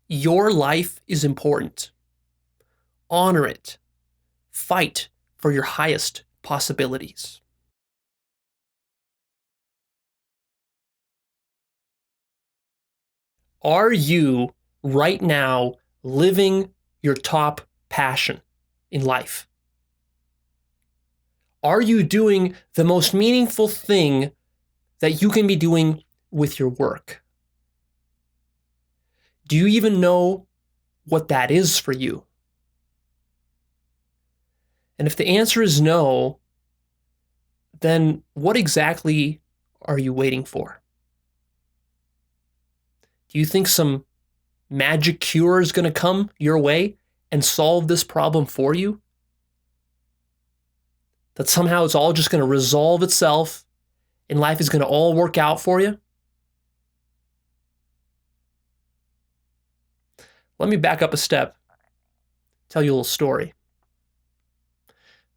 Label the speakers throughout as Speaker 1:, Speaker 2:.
Speaker 1: Your life is important. Honor it. Fight for your highest possibilities. Are you right now living your top passion in life? Are you doing the most meaningful thing that you can be doing with your work? Do you even know what that is for you? And if the answer is no, then what exactly are you waiting for? Do you think some magic cure is going to come your way and solve this problem for you? That somehow it's all just going to resolve itself and life is going to all work out for you? Let me back up a step, tell you a little story.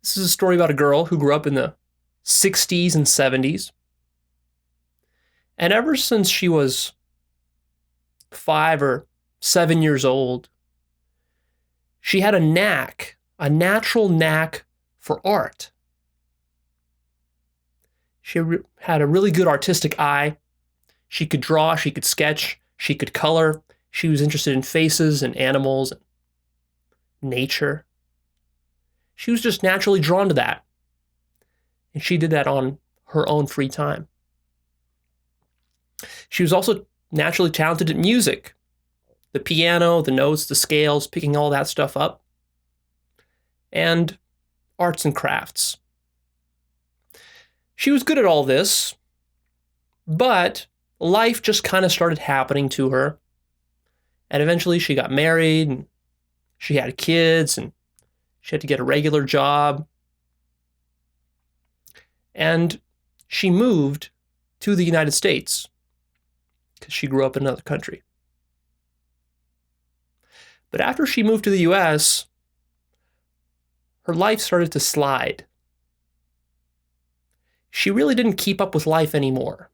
Speaker 1: This is a story about a girl who grew up in the 60s and 70s. And ever since she was 5 or 7 years old, she had a natural knack for art. She had a really good artistic eye. She could draw, she could sketch, she could color. She was interested in faces and animals and nature. She was just naturally drawn to that. And she did that on her own free time. She was also naturally talented at music. The piano, the notes, the scales, picking all that stuff up. And arts and crafts. She was good at all this, but life just kind of started happening to her. And eventually she got married and she had kids and she had to get a regular job. And she moved to the United States because she grew up in another country. But after she moved to the US, her life started to slide. She really didn't keep up with life anymore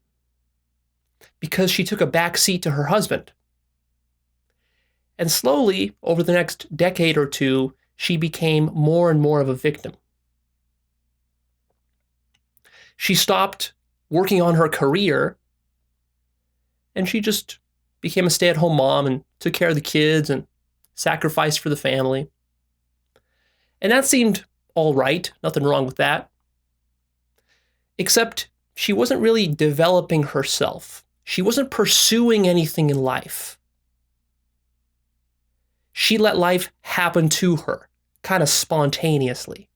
Speaker 1: because she took a back seat to her husband. And slowly, over the next decade or two, she became more and more of a victim. She stopped working on her career and she just became a stay-at-home mom and took care of the kids and sacrificed for the family. And that seemed all right, nothing wrong with that. Except she wasn't really developing herself. She wasn't pursuing anything in life. She let life happen to her, kind of spontaneously.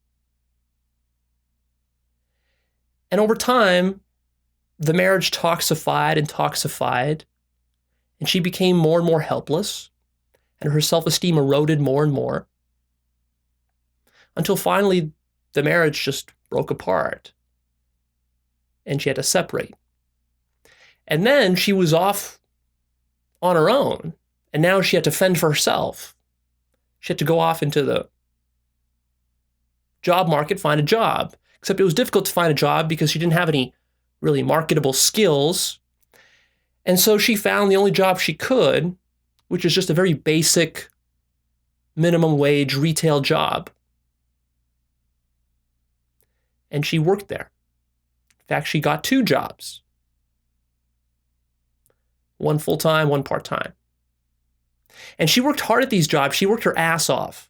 Speaker 1: And over time, the marriage toxified and toxified, and she became more and more helpless, and her self-esteem eroded more and more, until finally the marriage just broke apart, and she had to separate. And then she was off on her own, and now she had to fend for herself. She had to go off into the job market, find a job. Except it was difficult to find a job because she didn't have any really marketable skills. And so she found the only job she could, which is just a very basic minimum wage retail job. And she worked there. In fact, she got 2 jobs. One full-time, one part-time. And she worked hard at these jobs. She worked her ass off.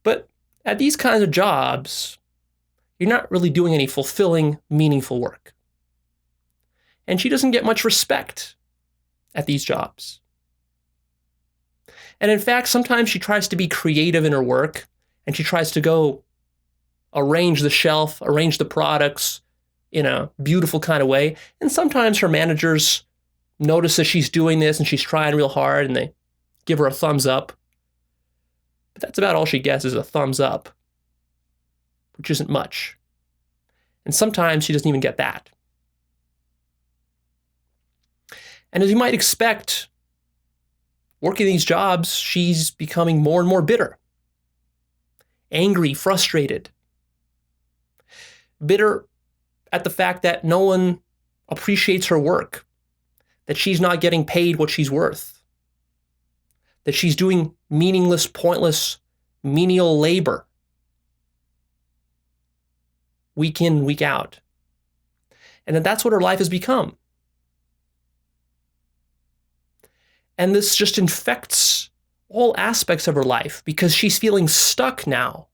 Speaker 1: But at these kinds of jobs, you're not really doing any fulfilling, meaningful work. And she doesn't get much respect at these jobs. And in fact, sometimes she tries to be creative in her work, and she tries to go arrange the shelf, arrange the products in a beautiful kind of way. And sometimes her managers notice that she's doing this and she's trying real hard and they give her a thumbs up. But that's about all she gets is a thumbs up, which isn't much. And sometimes she doesn't even get that. And as you might expect, working these jobs, she's becoming more and more bitter, angry, frustrated, bitter at the fact that no one appreciates her work, that she's not getting paid what she's worth. that she's doing meaningless, pointless, menial labor week in, week out. And that's what her life has become. And this just infects all aspects of her life because she's feeling stuck now.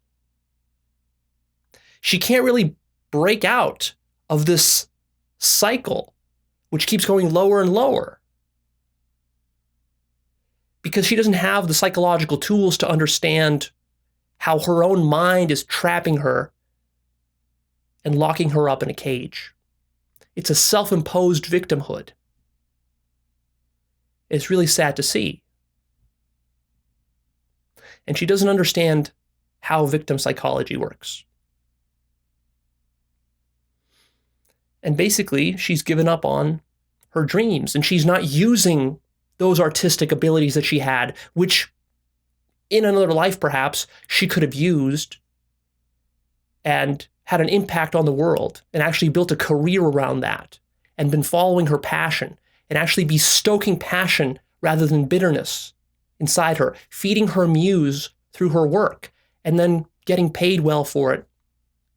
Speaker 1: She can't really break out of this cycle, which keeps going lower and lower, because she doesn't have the psychological tools to understand how her own mind is trapping her and locking her up in a cage. It's a self-imposed victimhood. It's really sad to see. And she doesn't understand how victim psychology works. And basically, she's given up on her dreams, and she's not using those artistic abilities that she had, which in another life, perhaps, she could have used and had an impact on the world and actually built a career around that and been following her passion and actually be stoking passion rather than bitterness inside her, feeding her muse through her work, and then getting paid well for it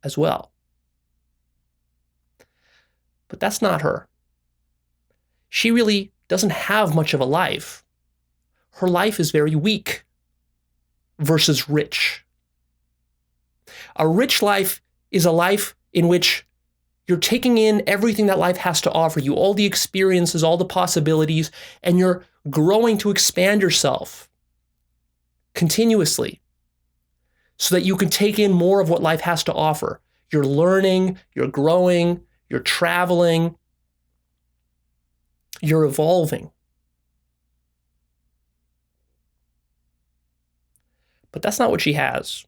Speaker 1: as well. But that's not her. She really doesn't have much of a life. Her life is very weak versus rich. A rich life is a life in which you're taking in everything that life has to offer you, all the experiences, all the possibilities, and you're growing to expand yourself continuously so that you can take in more of what life has to offer. You're learning, you're growing, you're traveling, you're evolving. But that's not what she has.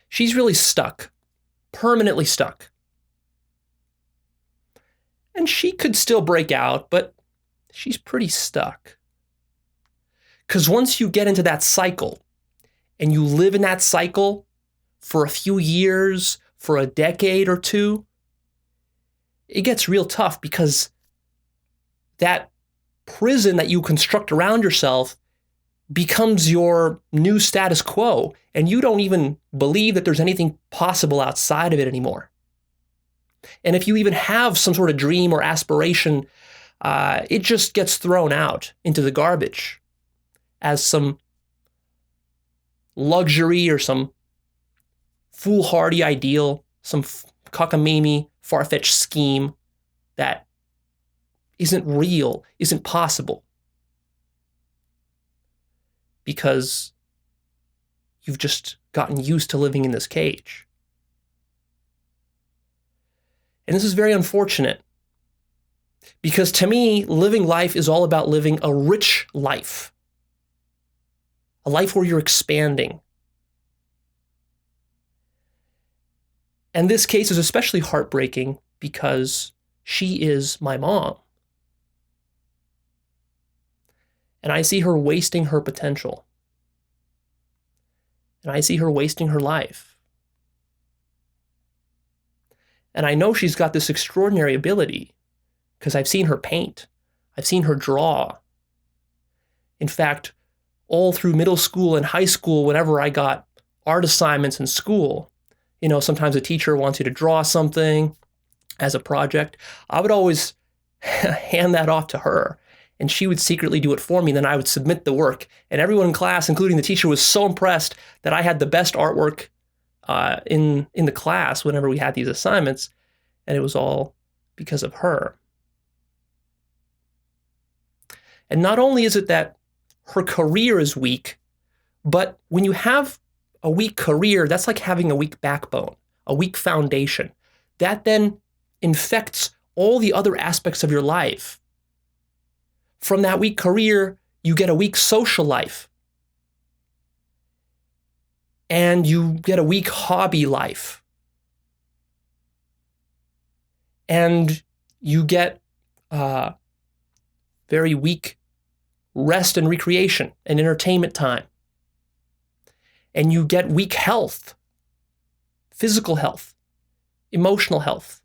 Speaker 1: She's really stuck, permanently stuck. And she could still break out, but she's pretty stuck. Because once you get into that cycle and you live in that cycle for a few years, for a decade or two, it gets real tough because that prison that you construct around yourself becomes your new status quo, and you don't even believe that there's anything possible outside of it anymore. And if you even have some sort of dream or aspiration, it just gets thrown out into the garbage as some luxury or some foolhardy ideal, some cockamamie, far-fetched scheme that isn't real, isn't possible. Because you've just gotten used to living in this cage. And this is very unfortunate, because to me, living life is all about living a rich life, a life where you're expanding. And this case is especially heartbreaking because she is my mom. And I see her wasting her potential. And I see her wasting her life. And I know she's got this extraordinary ability because I've seen her paint. I've seen her draw. In fact, all through middle school and high school, whenever I got art assignments in school, sometimes a teacher wants you to draw something as a project. I would always hand that off to her, and she would secretly do it for me. Then I would submit the work, and everyone in class, including the teacher, was so impressed that I had the best artwork in the class whenever we had these assignments, and it was all because of her. And not only is it that her career is weak, but when you have a weak career, that's like having a weak backbone, a weak foundation. That then infects all the other aspects of your life. From that weak career, you get a weak social life. And you get a weak hobby life. And you get very weak rest and recreation and entertainment time. And you get weak health, physical health, emotional health.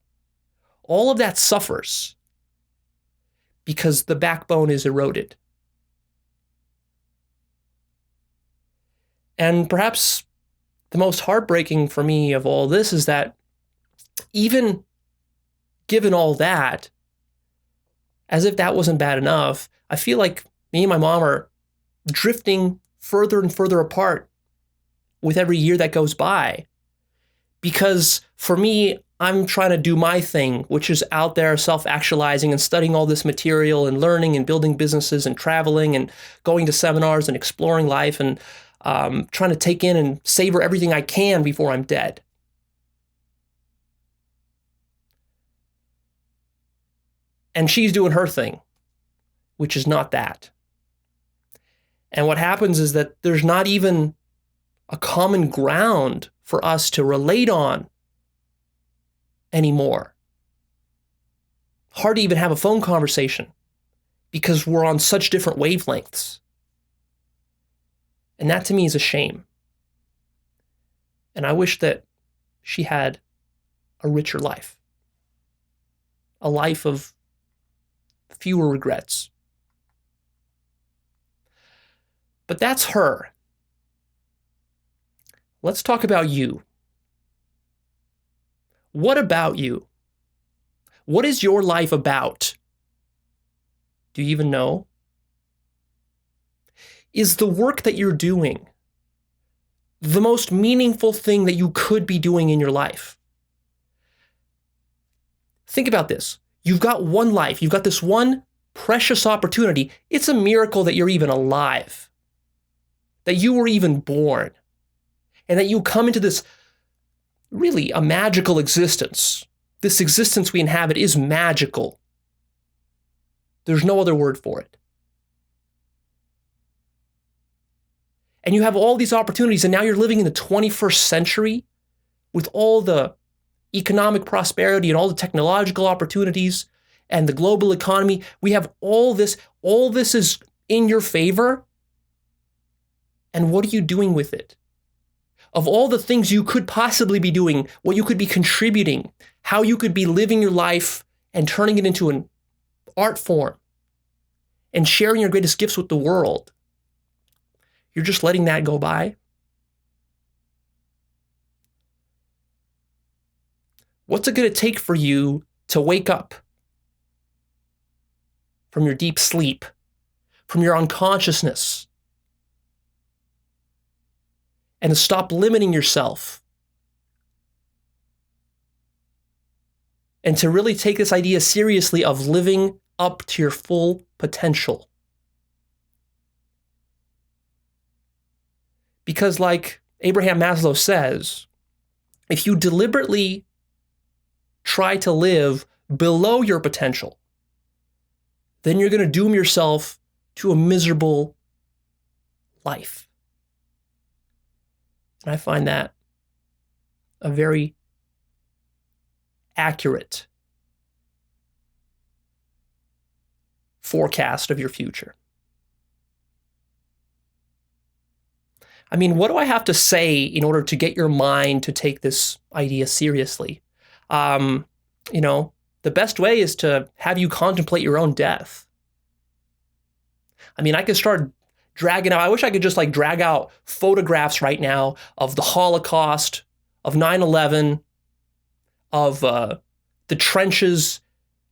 Speaker 1: All of that suffers because the backbone is eroded. And perhaps the most heartbreaking for me of all this is that even given all that, as if that wasn't bad enough, I feel like me and my mom are drifting further and further apart with every year that goes by. Because for me, I'm trying to do my thing, which is out there self-actualizing and studying all this material and learning and building businesses and traveling and going to seminars and exploring life and trying to take in and savor everything I can before I'm dead. And she's doing her thing, which is not that. And what happens is that there's not even a common ground for us to relate on anymore. Hard to even have a phone conversation because we're on such different wavelengths. And that to me is a shame. And I wish that she had a richer life, a life of fewer regrets. But that's her. Let's talk about you. What about you? What is your life about? Do you even know? Is the work that you're doing the most meaningful thing that you could be doing in your life? Think about this. You've got one life. You've got this one precious opportunity. It's a miracle that you're even alive, that you were even born, and that you come into this really a magical existence. This existence we inhabit is magical. There's no other word for it. And you have all these opportunities, and now you're living in the 21st century with all the economic prosperity and all the technological opportunities and the global economy. We have all this. All this is in your favor. And what are you doing with it? Of all the things you could possibly be doing, what you could be contributing, how you could be living your life and turning it into an art form and sharing your greatest gifts with the world, you're just letting that go by? What's it going to take for you to wake up from your deep sleep, from your unconsciousness, and to stop limiting yourself, and to really take this idea seriously of living up to your full potential? Because like Abraham Maslow says, if you deliberately try to live below your potential, then you're going to doom yourself to a miserable life. And I find that a very accurate forecast of your future. I mean, what do I have to say in order to get your mind to take this idea seriously? The best way is to have you contemplate your own death. I mean, I could start dragging out, I wish I could just drag out photographs right now of the Holocaust, of 9/11, of the trenches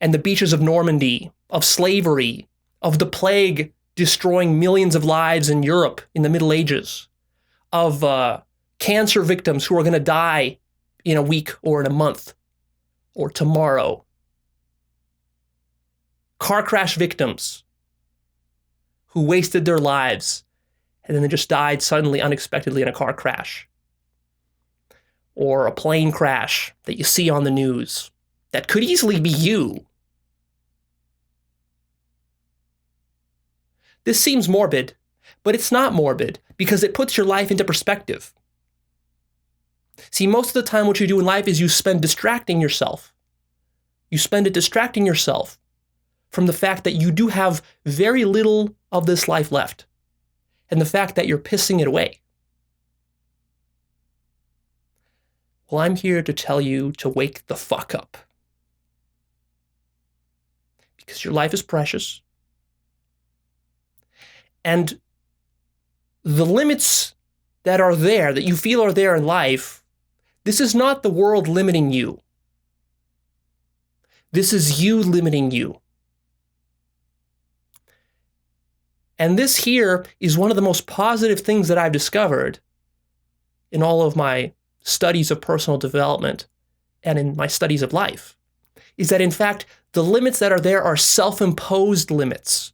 Speaker 1: and the beaches of Normandy, of slavery, of the plague destroying millions of lives in Europe in the Middle Ages, of cancer victims who are going to die in a week or in a month or tomorrow, car crash victims who wasted their lives and then they just died suddenly, unexpectedly in a car crash, or a plane crash that you see on the news that could easily be you. This seems morbid, but it's not morbid because it puts your life into perspective. See, most of the time what you do in life is you spend distracting yourself. You spend it distracting yourself from the fact that you do have very little of this life left and the fact that you're pissing it away. Well, I'm here to tell you to wake the fuck up. Because your life is precious. And the limits that are there, that you feel are there in life, this is not the world limiting you. This is you limiting you. And this here is one of the most positive things that I've discovered in all of my studies of personal development and in my studies of life, is that in fact, the limits that are there are self-imposed limits.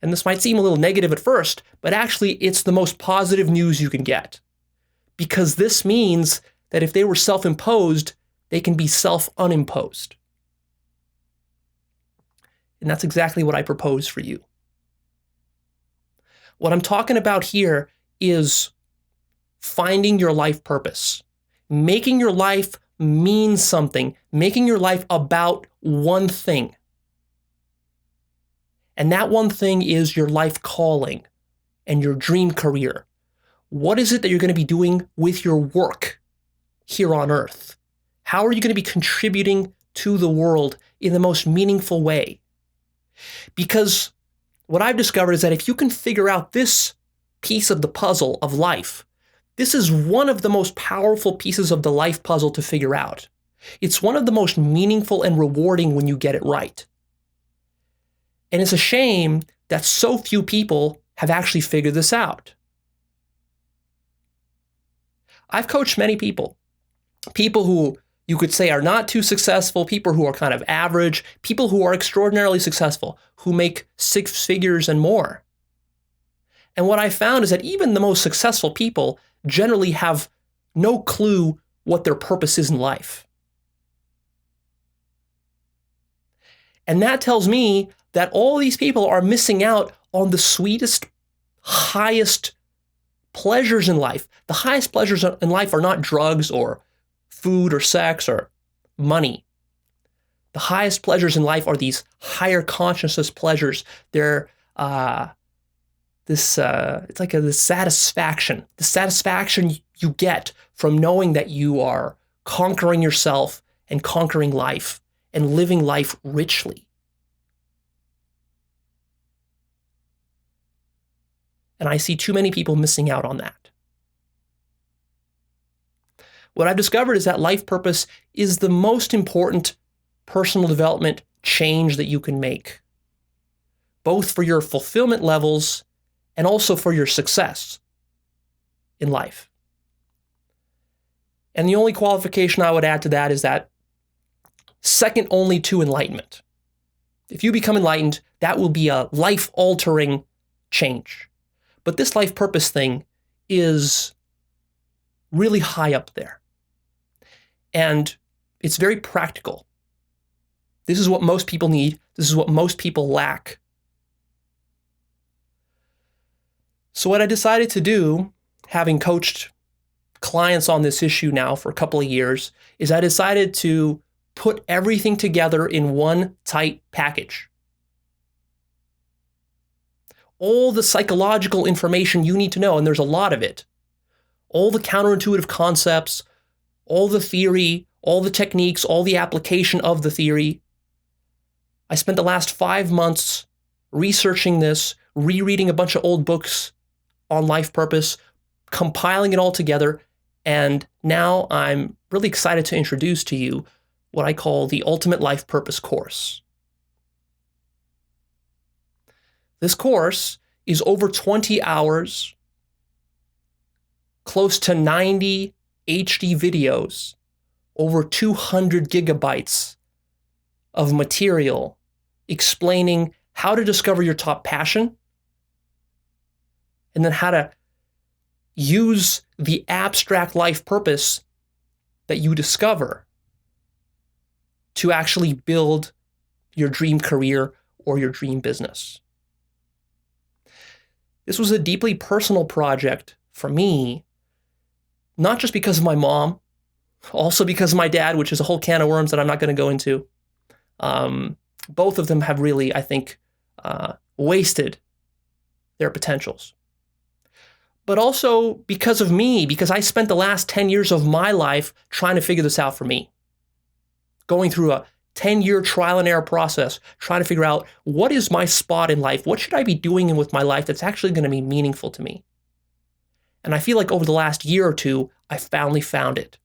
Speaker 1: And this might seem a little negative at first, but actually it's the most positive news you can get. Because this means that if they were self-imposed, they can be self-unimposed. And that's exactly what I propose for you. What I'm talking about here is finding your life purpose, making your life mean something, making your life about one thing. And that one thing is your life calling and your dream career. What is it that you're going to be doing with your work here on earth? How are you going to be contributing to the world in the most meaningful way? Because what I've discovered is that if you can figure out this piece of the puzzle of life, this is one of the most powerful pieces of the life puzzle to figure out. It's one of the most meaningful and rewarding when you get it right. And it's a shame that so few people have actually figured this out. I've coached many people who you could say are not too successful, people who are kind of average, people who are extraordinarily successful, who make six figures and more. And what I found is that even the most successful people generally have no clue what their purpose is in life. And that tells me that all these people are missing out on the sweetest, highest pleasures in life. The highest pleasures in life are not drugs or food or sex or money. The highest pleasures in life are these higher consciousness pleasures. They're it's like the satisfaction you get from knowing that you are conquering yourself and conquering life and living life richly. And I see too many people missing out on that. What I've discovered is that life purpose is the most important personal development change that you can make, both for your fulfillment levels and also for your success in life. And the only qualification I would add to that is that second only to enlightenment. If you become enlightened, that will be a life-altering change. But this life purpose thing is really high up there. And it's very practical. This is what most people need. This is what most people lack. So what I decided to do, having coached clients on this issue now for a couple of years, is I decided to put everything together in one tight package. All the psychological information you need to know, and there's a lot of it. All the counterintuitive concepts, all the theory, all the techniques, all the application of the theory. I spent the last 5 months researching this, rereading a bunch of old books on life purpose, compiling it all together, and now I'm really excited to introduce to you what I call the Ultimate Life Purpose course. This course is over 20 hours, close to 90 HD videos, over 200 gigabytes of material explaining how to discover your top passion, and then how to use the abstract life purpose that you discover to actually build your dream career or your dream business. This was a deeply personal project for me, not just because of my mom, also because of my dad, which is a whole can of worms that I'm not going to go into. Both of them have really, I think, wasted their potentials. But also because of me, because I spent the last 10 years of my life trying to figure this out for me. Going through a 10-year trial and error process, trying to figure out what is my spot in life? What should I be doing with my life that's actually going to be meaningful to me? And I feel like over the last year or two, I finally found it.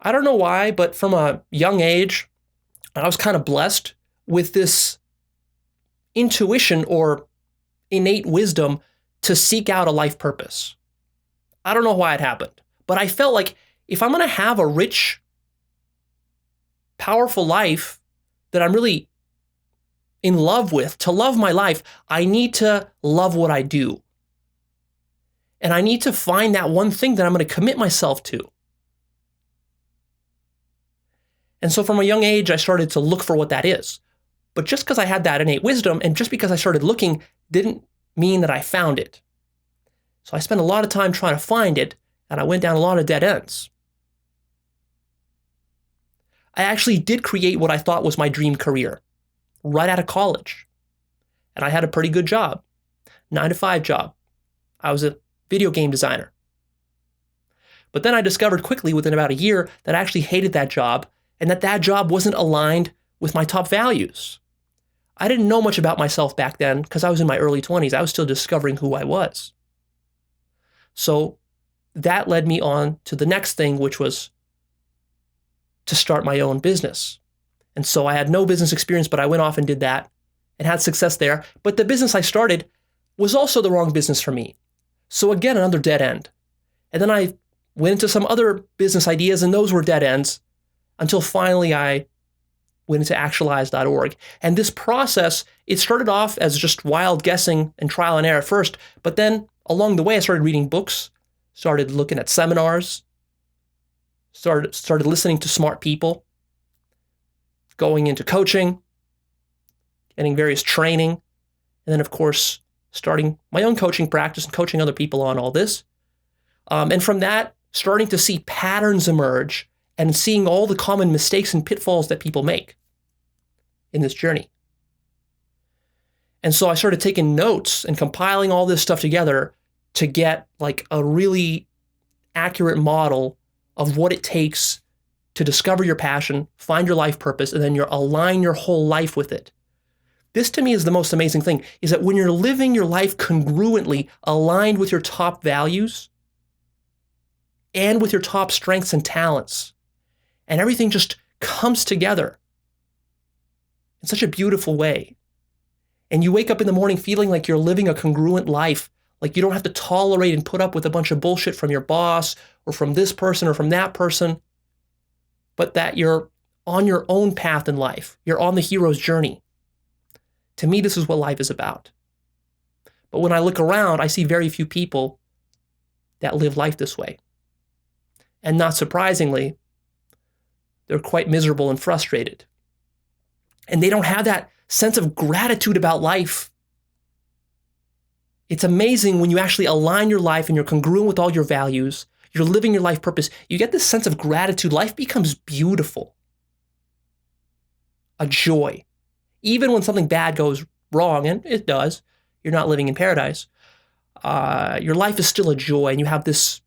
Speaker 1: I don't know why, but from a young age, I was kind of blessed with this intuition or innate wisdom to seek out a life purpose. I don't know why it happened, but I felt like if I'm going to have a rich, powerful life that I'm really in love with, to love my life, I need to love what I do. And I need to find that one thing that I'm going to commit myself to. And so from a young age, I started to look for what that is. But just because I had that innate wisdom and just because I started looking didn't mean that I found it. So I spent a lot of time trying to find it, and I went down a lot of dead ends. I actually did create what I thought was my dream career right out of college. And I had a pretty good job, 9-to-5 job. I was a video game designer. But then I discovered quickly within about a year that I actually hated that job and that job wasn't aligned with my top values. I didn't know much about myself back then because I was in my early 20s. I was still discovering who I was. So that led me on to the next thing, which was to start my own business. And so I had no business experience, but I went off and did that and had success there. But the business I started was also the wrong business for me. So again, another dead end. And then I went into some other business ideas, and those were dead ends until finally I went into actualize.org. And this process, it started off as just wild guessing and trial and error at first, but then along the way, I started reading books, started looking at seminars, started listening to smart people, going into coaching, getting various training, and then, of course, starting my own coaching practice and coaching other people on all this. And from that, starting to see patterns emerge and seeing all the common mistakes and pitfalls that people make in this journey. And so I started taking notes and compiling all this stuff together to get like a really accurate model of what it takes to discover your passion, find your life purpose, and then align your whole life with it. This to me is the most amazing thing, is that when you're living your life congruently, aligned with your top values and with your top strengths and talents, and everything just comes together in such a beautiful way. And you wake up in the morning feeling like you're living a congruent life, like you don't have to tolerate and put up with a bunch of bullshit from your boss or from this person or from that person, but that you're on your own path in life. You're on the hero's journey. To me, this is what life is about. But when I look around, I see very few people that live life this way. And not surprisingly, they're quite miserable and frustrated. And they don't have that sense of gratitude about life. It's amazing when you actually align your life and you're congruent with all your values, you're living your life purpose, you get this sense of gratitude. Life becomes beautiful. A joy. Even when something bad goes wrong, and it does, you're not living in paradise, your life is still a joy, and you have this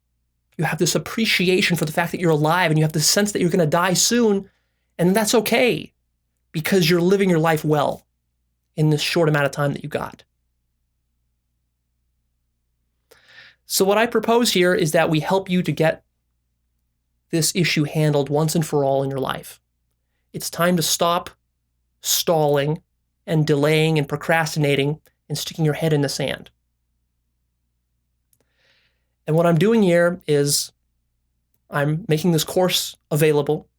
Speaker 1: appreciation for the fact that you're alive, and you have this sense that you're going to die soon, and that's okay, because you're living your life well in this short amount of time that you got. So what I propose here is that we help you to get this issue handled once and for all in your life. It's time to stop stalling and delaying and procrastinating and sticking your head in the sand. And what I'm doing here is I'm making this course available.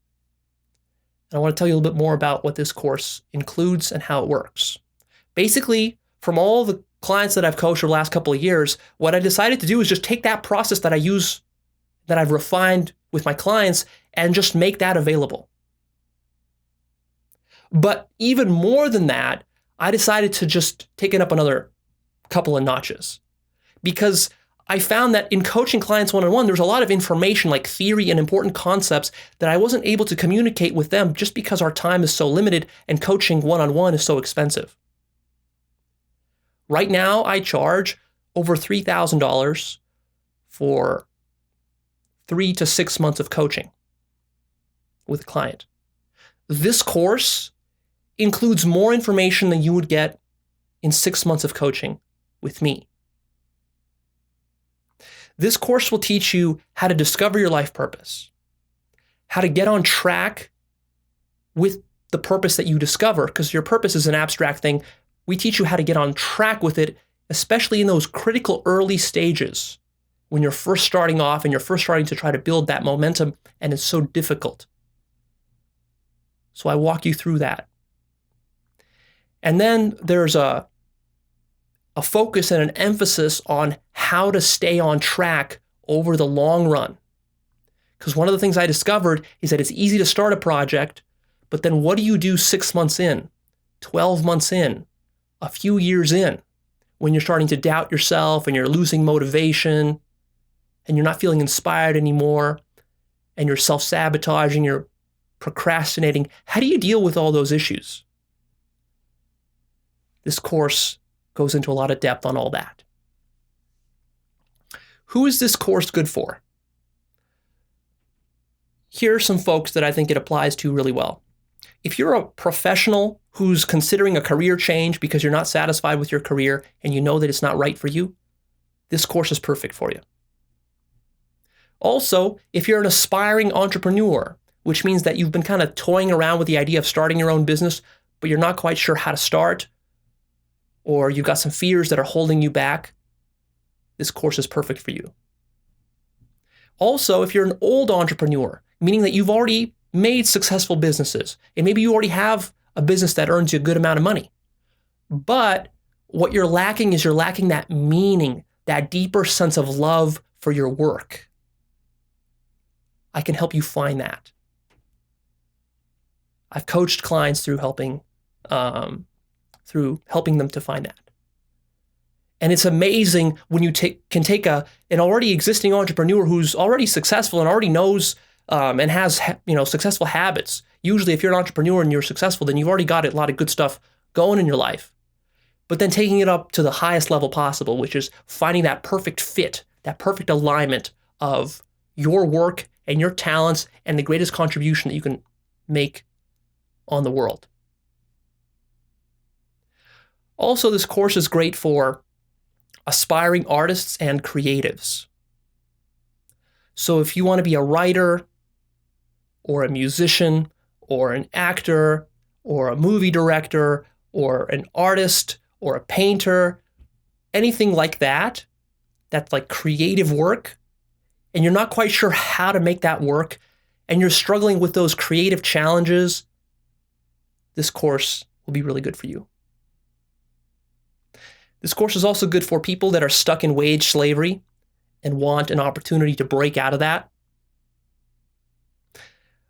Speaker 1: And I want to tell you a little bit more about what this course includes and how it works. Basically, from all the clients that I've coached over the last couple of years, what I decided to do is just take that process that I use, that I've refined with my clients, and just make that available. But even more than that, I decided to just take it up another couple of notches, because I found that in coaching clients one-on-one, there's a lot of information like theory and important concepts that I wasn't able to communicate with them just because our time is so limited and coaching one-on-one is so expensive. Right now, I charge over $3,000 for 3 to 6 months of coaching with a client. This course includes more information than you would get in 6 months of coaching with me. This course will teach you how to discover your life purpose, how to get on track with the purpose that you discover, because your purpose is an abstract thing. We teach you how to get on track with it, especially in those critical early stages when you're first starting off and you're first starting to try to build that momentum, and it's so difficult. So I walk you through that. And then there's a focus and an emphasis on how to stay on track over the long run. Because one of the things I discovered is that it's easy to start a project, but then what do you do 6 months in, 12 months in, a few years in, when you're starting to doubt yourself and you're losing motivation and you're not feeling inspired anymore and you're self-sabotaging, you're procrastinating? How do you deal with all those issues? This course goes into a lot of depth on all that. Who is this course good for? Here are some folks that I think it applies to really well. If you're a professional who's considering a career change because you're not satisfied with your career and you know that it's not right for you, this course is perfect for you. Also, if you're an aspiring entrepreneur, which means that you've been kind of toying around with the idea of starting your own business, but you're not quite sure how to start, or you've got some fears that are holding you back, this course is perfect for you. Also, if you're an old entrepreneur, meaning that you've already made successful businesses, and maybe you already have a business that earns you a good amount of money, but what you're lacking is you're lacking that meaning, that deeper sense of love for your work. I can help you find that. I've coached clients through helping them to find that. And it's amazing when you can take an already existing entrepreneur who's already successful and already knows and has successful habits. Usually if you're an entrepreneur and you're successful, then you've already got a lot of good stuff going in your life. But then taking it up to the highest level possible, which is finding that perfect fit, that perfect alignment of your work and your talents and the greatest contribution that you can make on the world. Also, this course is great for aspiring artists and creatives. So if you want to be a writer or a musician or an actor or a movie director or an artist or a painter, anything like that, that's like creative work, and you're not quite sure how to make that work, and you're struggling with those creative challenges, this course will be really good for you. This course is also good for people that are stuck in wage slavery and want an opportunity to break out of that.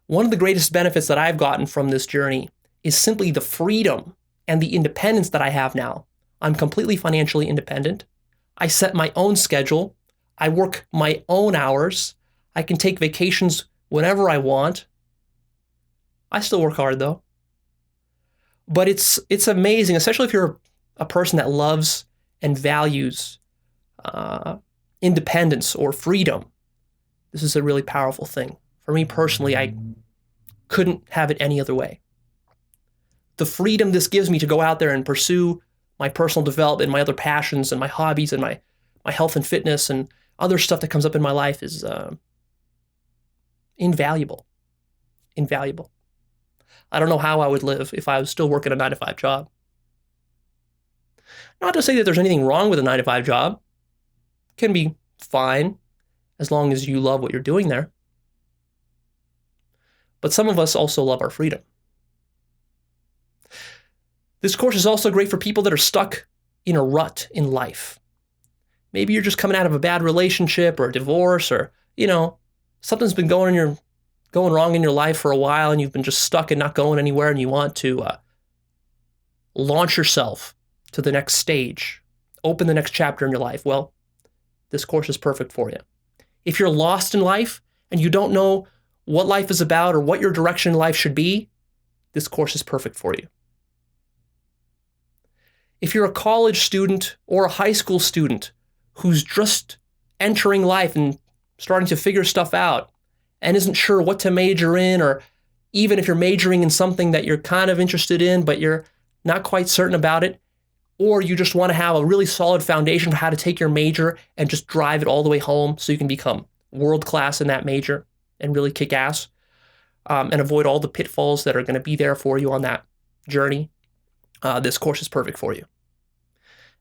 Speaker 1: One of the greatest benefits that I've gotten from this journey is simply the freedom and the independence that I have now. I'm completely financially independent. I set my own schedule. I work my own hours. I can take vacations whenever I want. I still work hard though. But it's amazing, especially if you're a person that loves and values independence or freedom. This is a really powerful thing. For me personally, I couldn't have it any other way. The freedom this gives me to go out there and pursue my personal development, my other passions and my hobbies and my health and fitness and other stuff that comes up in my life is invaluable. Invaluable. I don't know how I would live if I was still working a 9-to-5 job. Not to say that there's anything wrong with a 9-to-5 job. It can be fine as long as you love what you're doing there. But some of us also love our freedom. This course is also great for people that are stuck in a rut in life. Maybe you're just coming out of a bad relationship or a divorce, or, something's been going wrong in your life for a while and you've been just stuck and not going anywhere, and you want to launch yourself to the next stage, open the next chapter in your life. Well, this course is perfect for you. If you're lost in life and you don't know what life is about or what your direction in life should be, this course is perfect for you. If you're a college student or a high school student who's just entering life and starting to figure stuff out and isn't sure what to major in, or even if you're majoring in something that you're kind of interested in, but you're not quite certain about it, or you just want to have a really solid foundation for how to take your major and just drive it all the way home so you can become world class in that major and really kick ass, and avoid all the pitfalls that are going to be there for you on that journey, this course is perfect for you.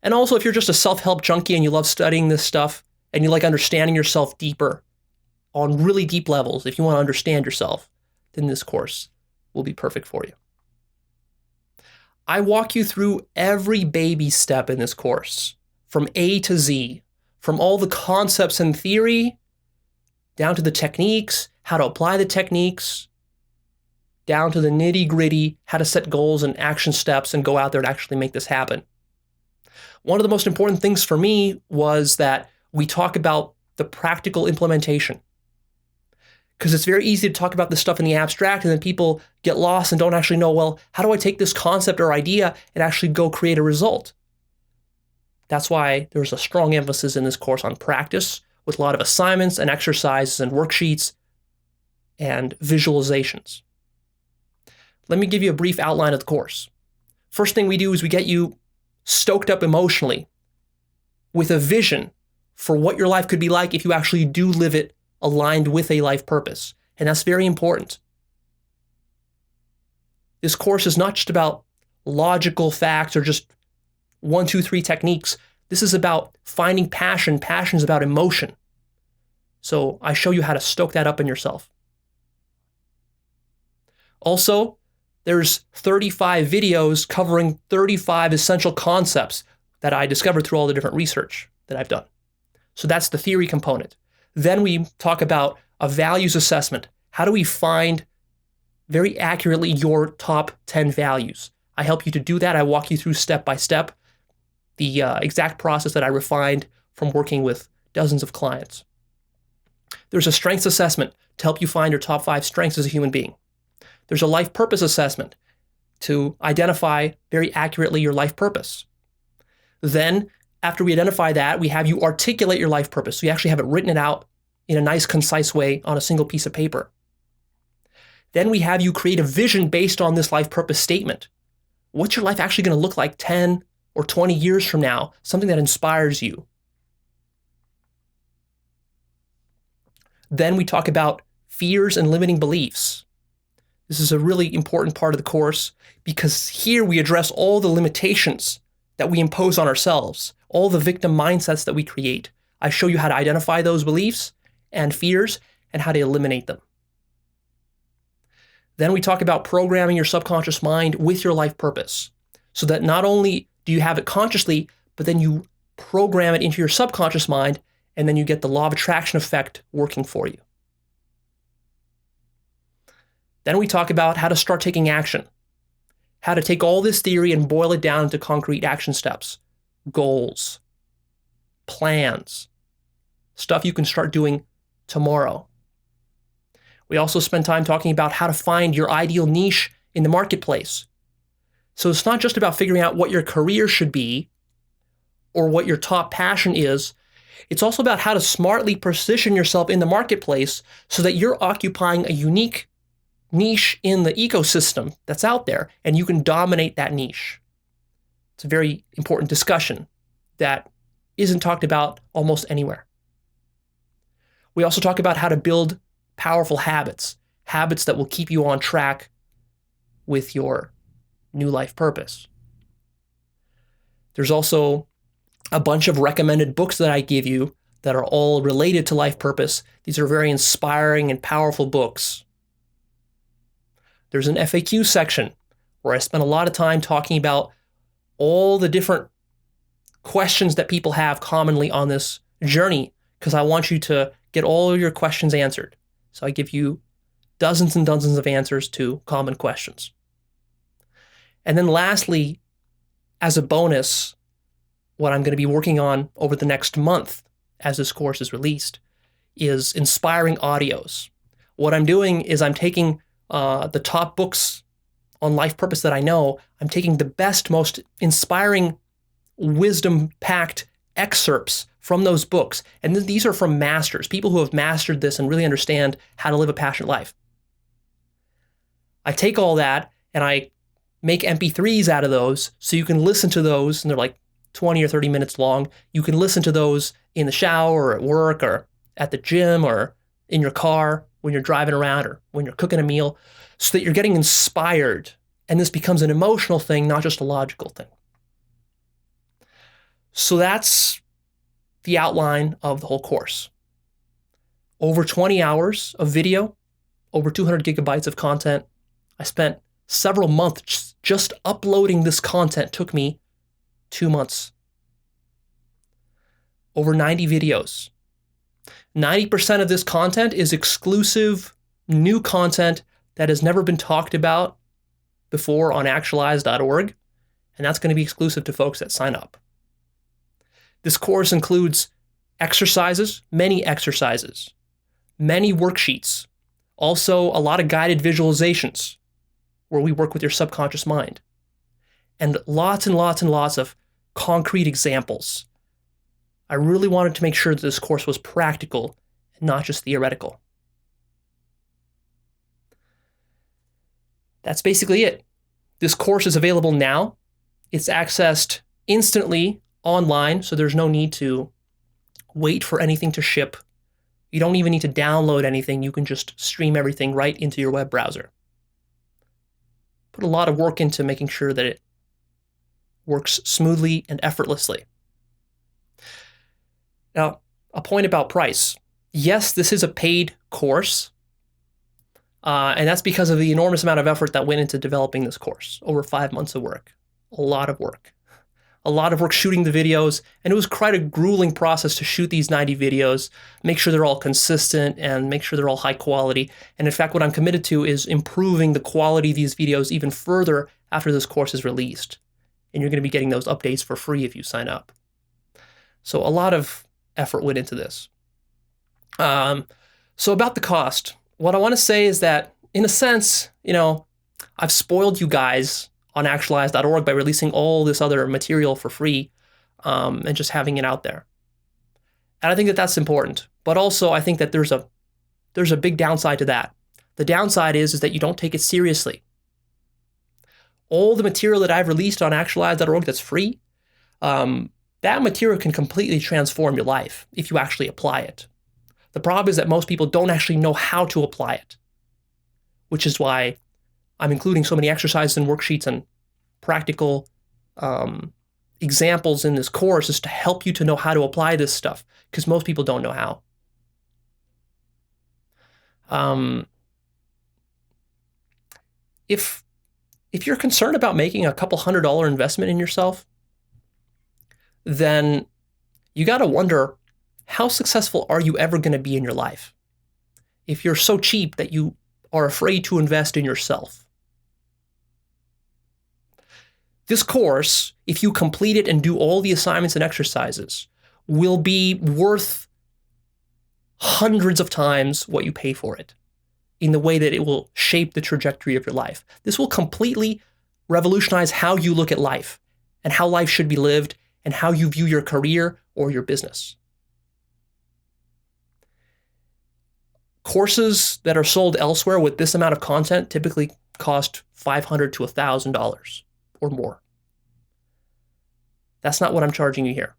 Speaker 1: And also, if you're just a self-help junkie and you love studying this stuff and you like understanding yourself deeper on really deep levels, if you want to understand yourself, then this course will be perfect for you. I walk you through every baby step in this course, from A to Z, from all the concepts and theory, down to the techniques, how to apply the techniques, down to the nitty-gritty, how to set goals and action steps and go out there and actually make this happen. One of the most important things for me was that we talk about the practical implementation. Because it's very easy to talk about this stuff in the abstract and then people get lost and don't actually know, well, how do I take this concept or idea and actually go create a result? That's why there's a strong emphasis in this course on practice with a lot of assignments and exercises and worksheets and visualizations. Let me give you a brief outline of the course. First thing we do is we get you stoked up emotionally with a vision for what your life could be like if you actually do live it aligned with a life purpose. And that's very important. This course is not just about logical facts or just 1, 2, 3 techniques. This is about finding passion. Passion is about emotion. So I show you how to stoke that up in yourself. Also, there's 35 videos covering 35 essential concepts that I discovered through all the different research that I've done. So that's the theory component. Then we talk about a values assessment. How do we find very accurately your top 10 values? I help you to do that. I walk you through step by step the exact process that I refined from working with dozens of clients. There's a strengths assessment to help you find your top 5 strengths as a human being. There's a life purpose assessment to identify very accurately your life purpose. Then, after we identify that, we have you articulate your life purpose. So you actually have it written out in a nice, concise way on a single piece of paper. Then we have you create a vision based on this life purpose statement. What's your life actually going to look like 10 or 20 years from now? Something that inspires you. Then we talk about fears and limiting beliefs. This is a really important part of the course because here we address all the limitations that we impose on ourselves, all the victim mindsets that we create. I show you how to identify those beliefs and fears and how to eliminate them. Then we talk about programming your subconscious mind with your life purpose so that not only do you have it consciously, but then you program it into your subconscious mind and then you get the law of attraction effect working for you. Then we talk about how to start taking action, how to take all this theory and boil it down into concrete action steps, goals, plans, stuff you can start doing tomorrow. We also spend time talking about how to find your ideal niche in the marketplace. So it's not just about figuring out what your career should be or what your top passion is. It's also about how to smartly position yourself in the marketplace so that you're occupying a unique niche in the ecosystem that's out there, and you can dominate that niche. It's a very important discussion that isn't talked about almost anywhere. We also talk about how to build powerful habits, habits that will keep you on track with your new life purpose. There's also a bunch of recommended books that I give you that are all related to life purpose. These are very inspiring and powerful books. There's an FAQ section where I spend a lot of time talking about all the different questions that people have commonly on this journey, because I want you to get all of your questions answered. So I give you dozens and dozens of answers to common questions. And then lastly, as a bonus, what I'm going to be working on over the next month as this course is released is inspiring audios. What I'm doing is I'm taking the top books on life purpose that I know, I'm taking the best, most inspiring, wisdom-packed excerpts from those books. And these are from masters, people who have mastered this and really understand how to live a passionate life. I take all that and I make MP3s out of those so you can listen to those, and they're like 20 or 30 minutes long. You can listen to those in the shower or at work or at the gym or in your car when you're driving around or when you're cooking a meal, so that you're getting inspired, and this becomes an emotional thing, not just a logical thing. So that's the outline of the whole course. Over 20 hours of video, over 200 gigabytes of content. I spent several months just uploading this content. Took me 2 months. Over 90 videos. 90% of this content is exclusive, new content that has never been talked about before on actualize.org, and that's going to be exclusive to folks that sign up. This course includes exercises, many worksheets, also a lot of guided visualizations where we work with your subconscious mind, and lots of concrete examples. I really wanted to make sure that this course was practical and not just theoretical. That's basically it. This course is available now. It's accessed instantly online, so there's no need to wait for anything to ship. You don't even need to download anything. You can just stream everything right into your web browser. Put a lot of work into making sure that it works smoothly and effortlessly. Now, a point about price. Yes, this is a paid course, and that's because of the enormous amount of effort that went into developing this course. Over 5 months of work. A lot of work shooting the videos, and it was quite a grueling process to shoot these 90 videos, make sure they're all consistent, and make sure they're all high quality. And in fact, what I'm committed to is improving the quality of these videos even further after this course is released. And you're going to be getting those updates for free if you sign up. So a lot of effort went into this. So about the cost, what I want to say is that, in a sense, I've spoiled you guys on actualize.org by releasing all this other material for free, and just having it out there. And I think that that's important. But also, I think that there's a big downside to that. The downside is that you don't take it seriously. All the material that I've released on actualize.org that's free, that material can completely transform your life if you actually apply it. The problem is that most people don't actually know how to apply it, which is why I'm including so many exercises and worksheets and practical examples in this course, is to help you to know how to apply this stuff, because most people don't know how. If you're concerned about making a couple $100 investment in yourself, then you got to wonder, how successful are you ever going to be in your life if you're so cheap that you are afraid to invest in yourself? This course, if you complete it and do all the assignments and exercises, will be worth hundreds of times what you pay for it, in the way that it will shape the trajectory of your life. This will completely revolutionize how you look at life and how life should be lived and how you view your career or your business. Courses that are sold elsewhere with this amount of content typically cost $500 to $1,000 or more. That's not what I'm charging you here.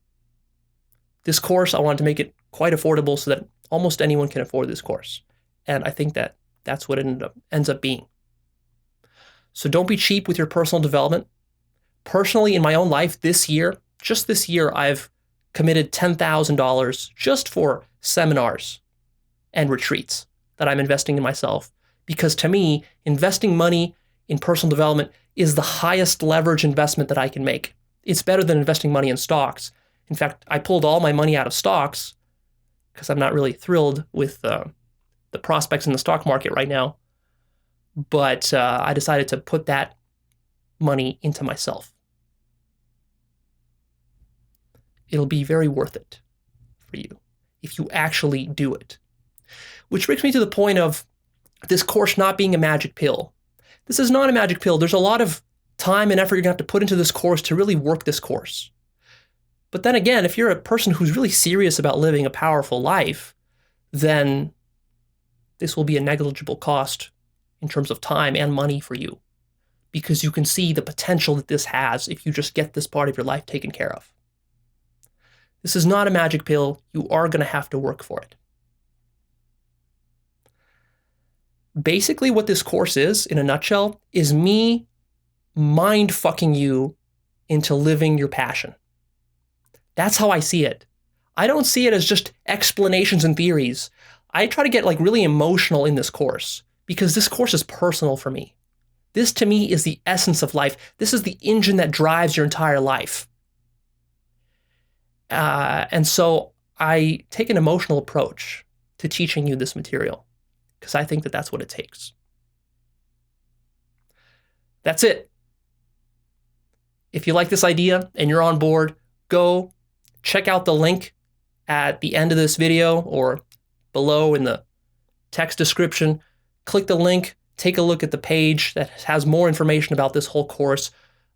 Speaker 1: This course, I wanted to make it quite affordable so that almost anyone can afford this course. And I think that that's what it ends up being. So don't be cheap with your personal development. Personally, in my own life just this year, I've committed $10,000 just for seminars and retreats that I'm investing in myself. Because to me, investing money in personal development is the highest leverage investment that I can make. It's better than investing money in stocks. In fact, I pulled all my money out of stocks because I'm not really thrilled with the prospects in the stock market right now. But I decided to put that money into myself. It'll be very worth it for you if you actually do it. Which brings me to the point of this course not being a magic pill. This is not a magic pill. There's a lot of time and effort you're going to have to put into this course to really work this course. But then again, if you're a person who's really serious about living a powerful life, then this will be a negligible cost in terms of time and money for you, because you can see the potential that this has if you just get this part of your life taken care of. This is not a magic pill. You are going to have to work for it. Basically, what this course is, in a nutshell, is me mind fucking you into living your passion. That's how I see it. I don't see it as just explanations and theories. I try to get like really emotional in this course because this course is personal for me. This to me is the essence of life. This is the engine that drives your entire life. And so I take an emotional approach to teaching you this material because I think that that's what it takes. That's it. If you like this idea and you're on board, go check out the link at the end of this video or below in the text description. Click the link, take a look at the page that has more information about this whole course.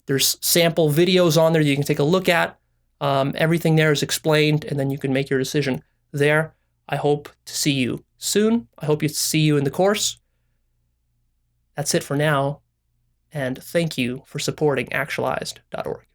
Speaker 1: There's sample videos on there that you can take a look at. Everything there is explained, and then you can make your decision there. I hope to see you soon. I hope to see you in the course. That's it for now, and thank you for supporting Actualized.org.